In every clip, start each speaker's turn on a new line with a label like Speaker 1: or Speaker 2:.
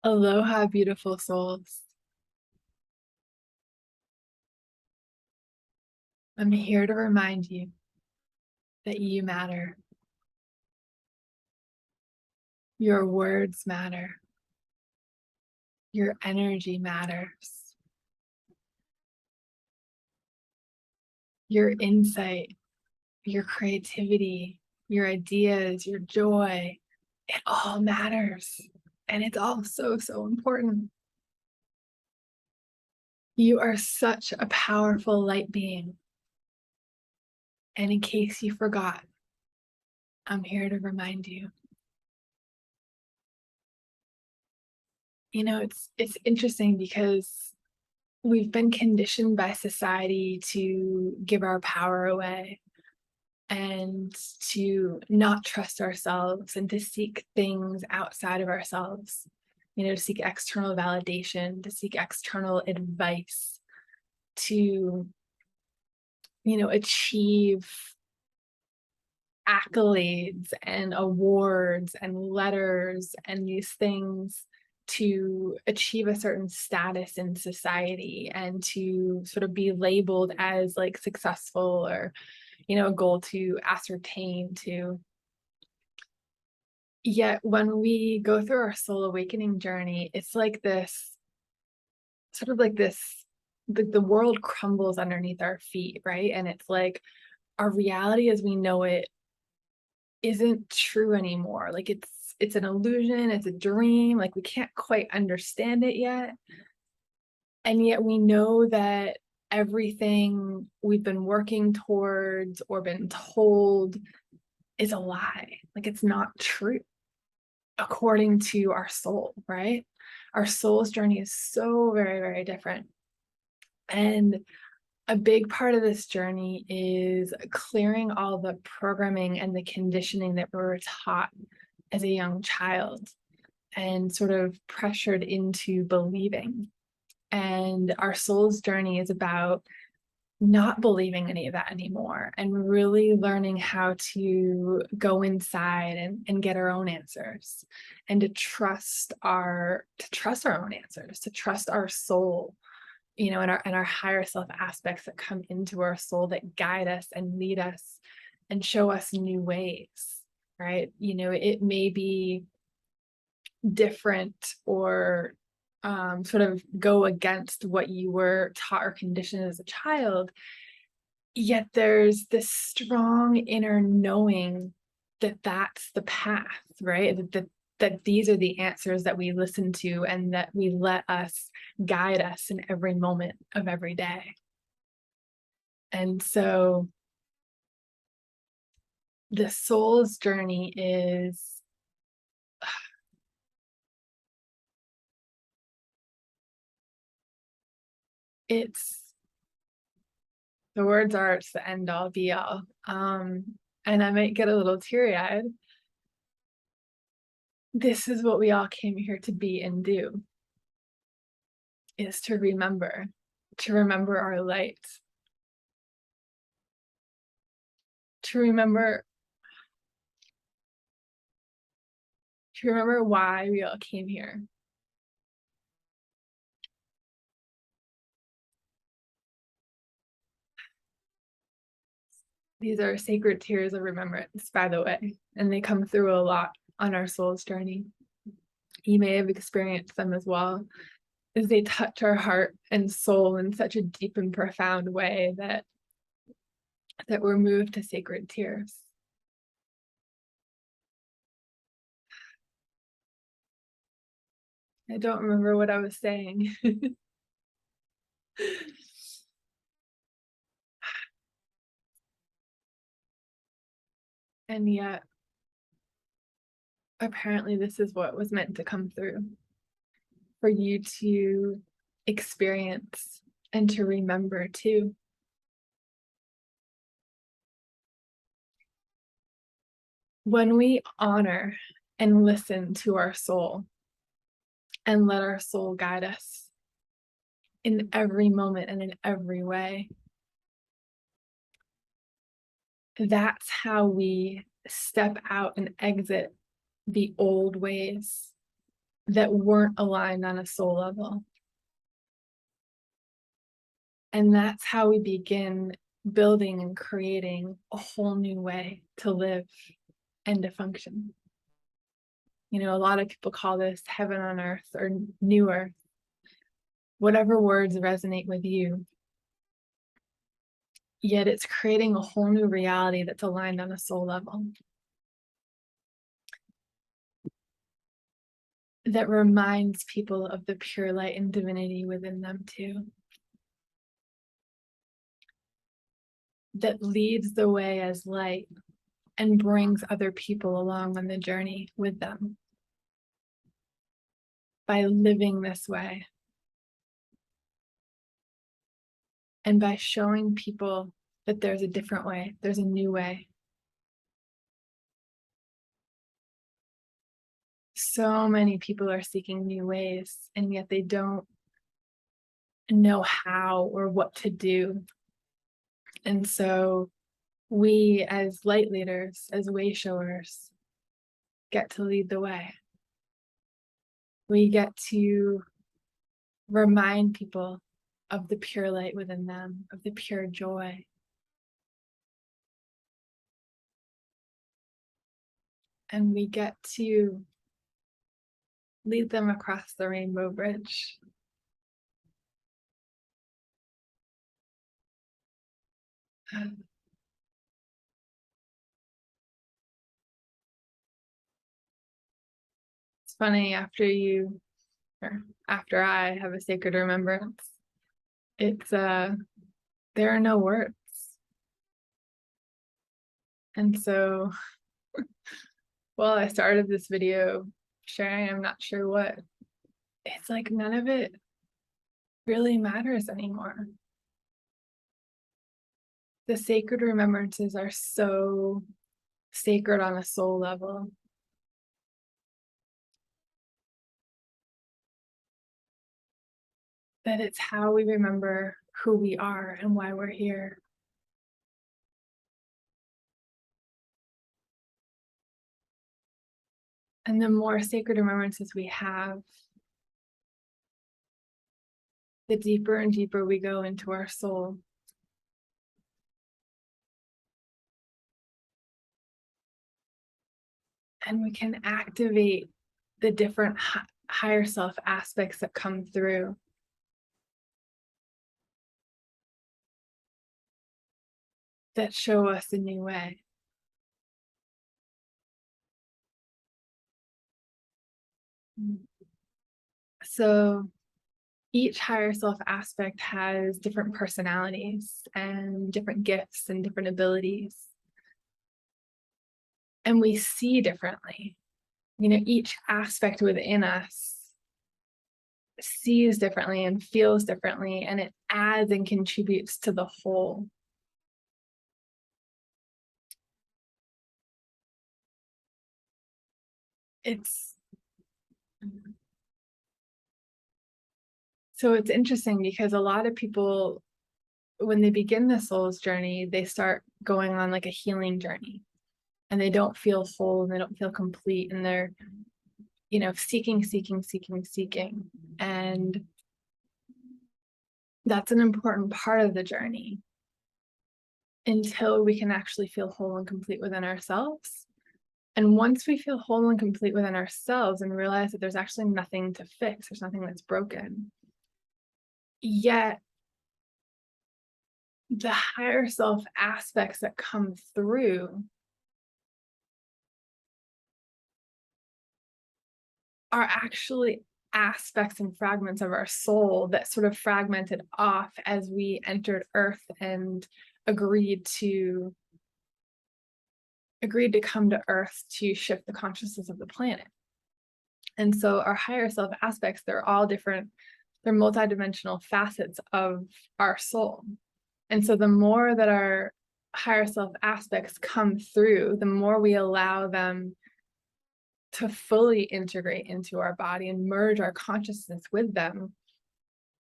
Speaker 1: Aloha, beautiful souls. I'm here to remind you that you matter. Your words matter. Your energy matters. Your insight, your creativity, your ideas, your joy, it all matters. And it's all so, so important. You are such a powerful light being. And in case you forgot, I'm here to remind you. You know, it's interesting because we've been conditioned by society to give our power away and to not trust ourselves and to seek things outside of ourselves, to seek external validation, to seek external advice, to, achieve accolades and awards and letters and these things to achieve a certain status in society and to sort of be labeled as like successful or a goal to ascertain to. Yet when we go through our soul awakening journey, it's like this sort of like this the world crumbles underneath our feet, right? And it's like our reality as we know it isn't true anymore. Like it's an illusion, it's a dream, like we can't quite understand it yet. And yet we know that everything we've been working towards or been told is a lie. Like it's not true according to our soul, right? Our soul's journey is so very, very different. And a big part of this journey is clearing all the programming and the conditioning that we were taught as a young child and sort of pressured into believing. And our soul's journey is about not believing any of that anymore and really learning how to go inside and get our own answers and to trust our own answers, to trust our soul, and our higher self aspects that come into our soul that guide us and lead us and show us new ways, right? It may be different or sort of go against what you were taught or conditioned as a child, yet there's this strong inner knowing that that's the path, right? That these are the answers that we listen to and that we let us guide us in every moment of every day. And so the soul's journey is it's the words are it's the end all be all. And I might get a little teary-eyed. This is what we all came here to be and do, is to remember our light, to remember why we all came here. These are sacred tears of remembrance, by the way, and they come through a lot on our soul's journey. You may have experienced them as well, as they touch our heart and soul in such a deep and profound way that we're moved to sacred tears. I don't remember what I was saying. And yet, apparently this is what was meant to come through, for you to experience and to remember too. When we honor and listen to our soul and let our soul guide us in every moment and in every way, that's how we step out and exit the old ways that weren't aligned on a soul level. And that's how we begin building and creating a whole new way to live and to function. You know, a lot of people call this heaven on earth or new earth, whatever words resonate with you. Yet it's creating a whole new reality that's aligned on a soul level, that reminds people of the pure light and divinity within them too, that leads the way as light and brings other people along on the journey with them by living this way and by showing people that there's a different way, there's a new way. So many people are seeking new ways, and yet they don't know how or what to do. And so we as light leaders, as way showers, get to lead the way. We get to remind people of the pure light within them, of the pure joy. And we get to lead them across the rainbow bridge. It's funny, after I have a sacred remembrance, it's there are no words. And so, well, I started this video sharing, I'm not sure what, it's like none of it really matters anymore. The sacred remembrances are so sacred on a soul level. That it's how we remember who we are and why we're here. And the more sacred remembrances we have, the deeper and deeper we go into our soul. And we can activate the different higher self aspects that come through. That show us a new way. So each higher self aspect has different personalities and different gifts and different abilities. And we see differently. You know, each aspect within us sees differently and feels differently, and it adds and contributes to the whole. So it's interesting because a lot of people, when they begin the soul's journey, they start going on like a healing journey, and they don't feel whole and they don't feel complete, and they're, you know, seeking. And that's an important part of the journey until we can actually feel whole and complete within ourselves. And once we feel whole and complete within ourselves and realize that there's actually nothing to fix, there's nothing that's broken, yet the higher self aspects that come through are actually aspects and fragments of our soul that sort of fragmented off as we entered Earth and agreed to come to Earth to shift the consciousness of the planet. And so our higher self aspects, they're all different, they're multidimensional facets of our soul. And so the more that our higher self aspects come through, the more we allow them to fully integrate into our body and merge our consciousness with them,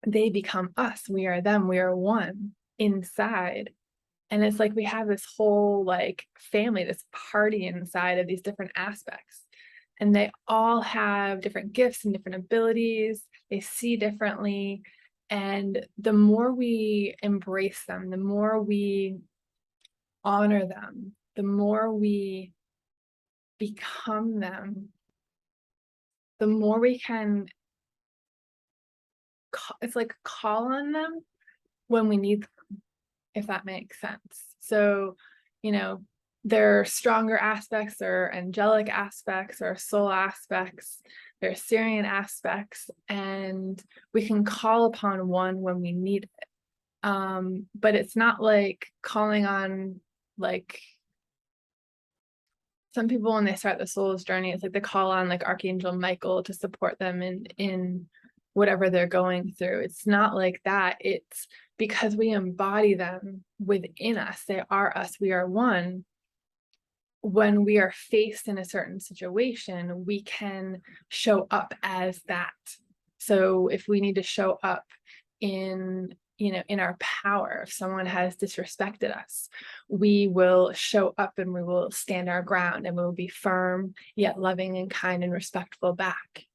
Speaker 1: they become us. We are them. We are one inside. And it's like we have this whole like family, this party inside of these different aspects. and they all have different gifts and different abilities. They see differently. And the more we embrace them, the more we honor them, the more we become them, the more we can, it's like call on them when we need them, if that makes sense. So, you know, there are stronger aspects, or angelic aspects, or soul aspects, there are Syrian aspects, and we can call upon one when we need it. But it's not like calling on, like, some people when they start the soul's journey, it's like they call on like Archangel Michael to support them in whatever they're going through. It's not like that. It's because we embody them within us. They are us. We are one. When we are faced in a certain situation, we can show up as that. So if we need to show up in, you know, in our power, if someone has disrespected us, we will show up and we will stand our ground, and we will be firm yet loving and kind and respectful back.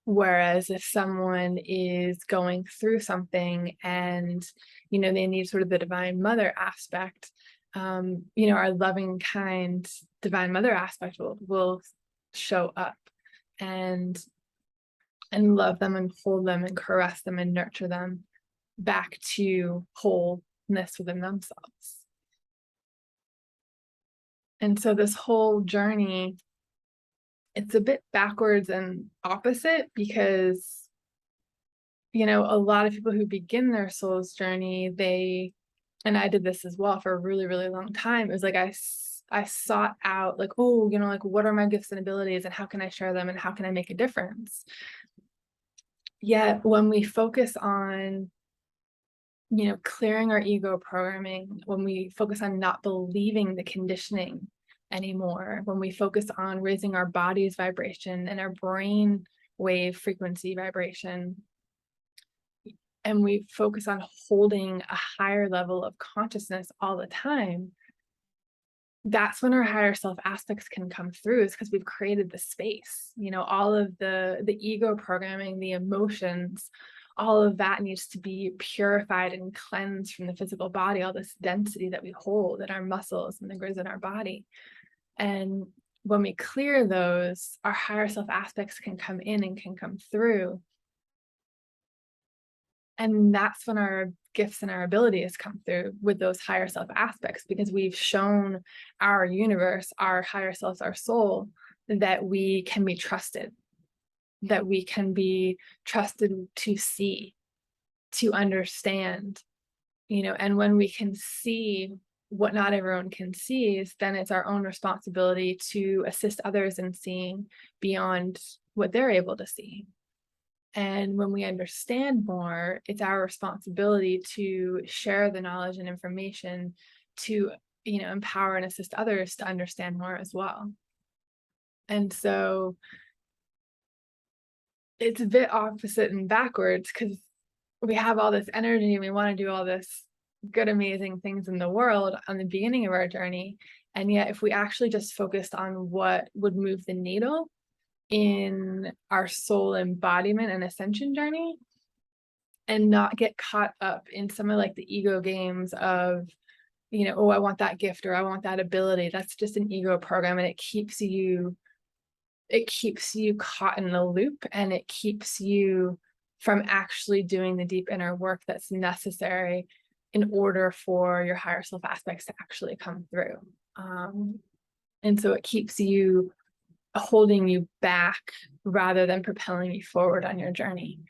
Speaker 1: Whereas if someone is going through something and, you know, they need sort of the divine mother aspect, you know, our loving, kind, divine mother aspect will show up and love them and hold them and caress them and nurture them back to wholeness within themselves. And so this whole journey, it's a bit backwards and opposite, because, you know, a lot of people who begin their soul's journey, and I did this as well for a really, really long time. It was like I sought out, like, oh, you know, like, what are my gifts and abilities, and how can I share them, and how can I make a difference? Yet when we focus on, you know, clearing our ego programming, when we focus on not believing the conditioning anymore, when we focus on raising our body's vibration and our brain wave frequency vibration, and we focus on holding a higher level of consciousness all the time, that's when our higher self aspects can come through, is because we've created the space. You know, all of the ego programming, the emotions, all of that needs to be purified and cleansed from the physical body, all this density that we hold in our muscles and the grooves in our body. And when we clear those, our higher self aspects can come in and can come through. And that's when our gifts and our abilities come through, with those higher self aspects, because we've shown our universe, our higher selves, our soul, that we can be trusted, that we can be trusted to see, to understand, you know. And when we can see what not everyone can see, then it's our own responsibility to assist others in seeing beyond what they're able to see. And when we understand more, it's our responsibility to share the knowledge and information to, you know, empower and assist others to understand more as well. And so it's a bit opposite and backwards, because we have all this energy and we want to do all this good, amazing things in the world on the beginning of our journey. And yet, if we actually just focused on what would move the needle in our soul embodiment and ascension journey, and not get caught up in some of like the ego games of, you know, oh, I want that gift, or I want that ability. That's just an ego program, and it keeps you caught in the loop, and it keeps you from actually doing the deep inner work that's necessary in order for your higher self aspects to actually come through. And so it keeps you, holding you back rather than propelling you forward on your journey,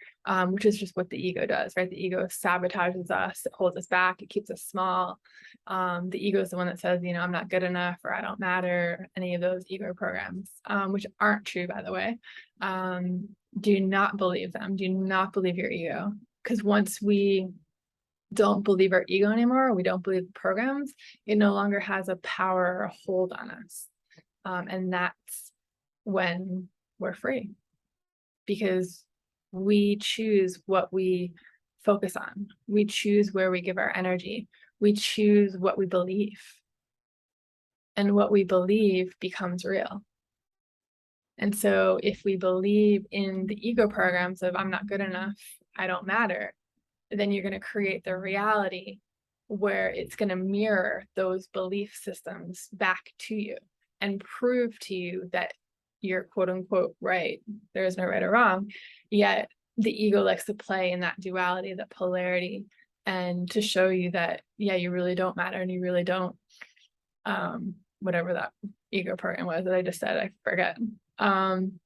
Speaker 1: which is just what the ego does, right? The ego sabotages us, it holds us back, it keeps us small. The ego is the one that says, you know, I'm not good enough, or I don't matter, any of those ego programs, which aren't true, by the way. Do not believe them. Do not believe your ego, because once we don't believe our ego anymore, we don't believe the programs, it no longer has a power or a hold on us. And that's when we're free, because we choose what we focus on. We choose where we give our energy. We choose what we believe. And what we believe becomes real. And so if we believe in the ego programs of I'm not good enough, I don't matter, then you're going to create the reality where it's going to mirror those belief systems back to you and prove to you that you're quote unquote right. There is no right or wrong. Yet the ego likes to play in that duality, that polarity, and to show you that, yeah, you really don't matter and you really don't, whatever that ego program was that I just said, I forget. And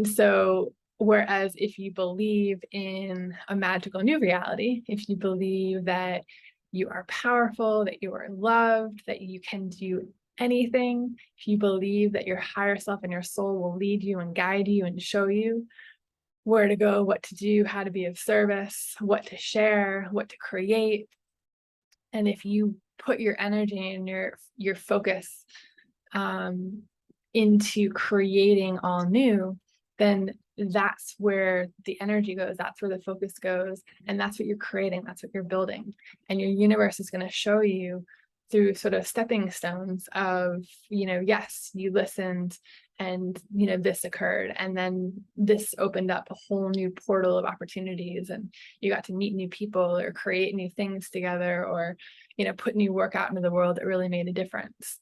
Speaker 1: so, whereas if you believe in a magical new reality, if you believe that you are powerful, that you are loved, that you can do anything, if you believe that your higher self and your soul will lead you and guide you and show you where to go, what to do, how to be of service, what to share, what to create, and if you put your energy and your focus into creating all new, then that's where the energy goes, that's where the focus goes, and that's what you're creating, that's what you're building. And your universe is going to show you through sort of stepping stones of, yes, you listened and, this occurred, and then this opened up a whole new portal of opportunities, and you got to meet new people or create new things together, or, put new work out into the world that really made a difference.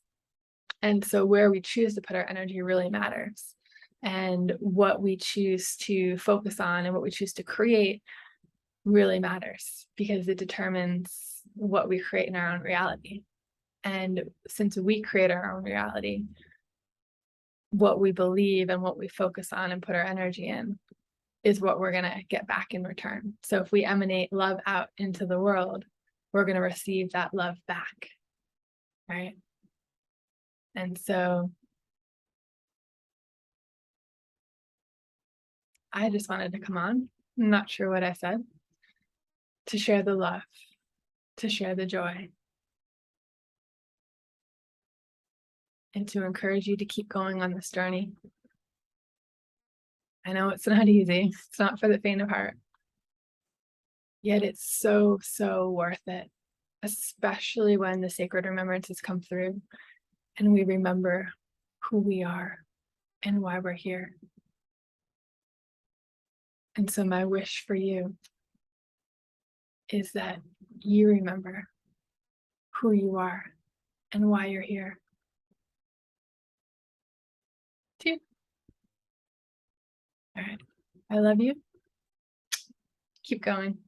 Speaker 1: And so where we choose to put our energy really matters. And what we choose to focus on and what we choose to create really matters, because it determines what we create in our own reality. And since we create our own reality, what we believe and what we focus on and put our energy in is what we're going to get back in return. So if we emanate love out into the world, we're going to receive that love back, right? And so I just wanted to come on, I'm not sure what I said, to share the love, to share the joy, and to encourage you to keep going on this journey. I know it's not easy. It's not for the faint of heart. Yet it's so, so worth it, especially when the sacred remembrances come through and we remember who we are and why we're here. And so my wish for you is that you remember who you are and why you're here. Too. All right. I love you. Keep going.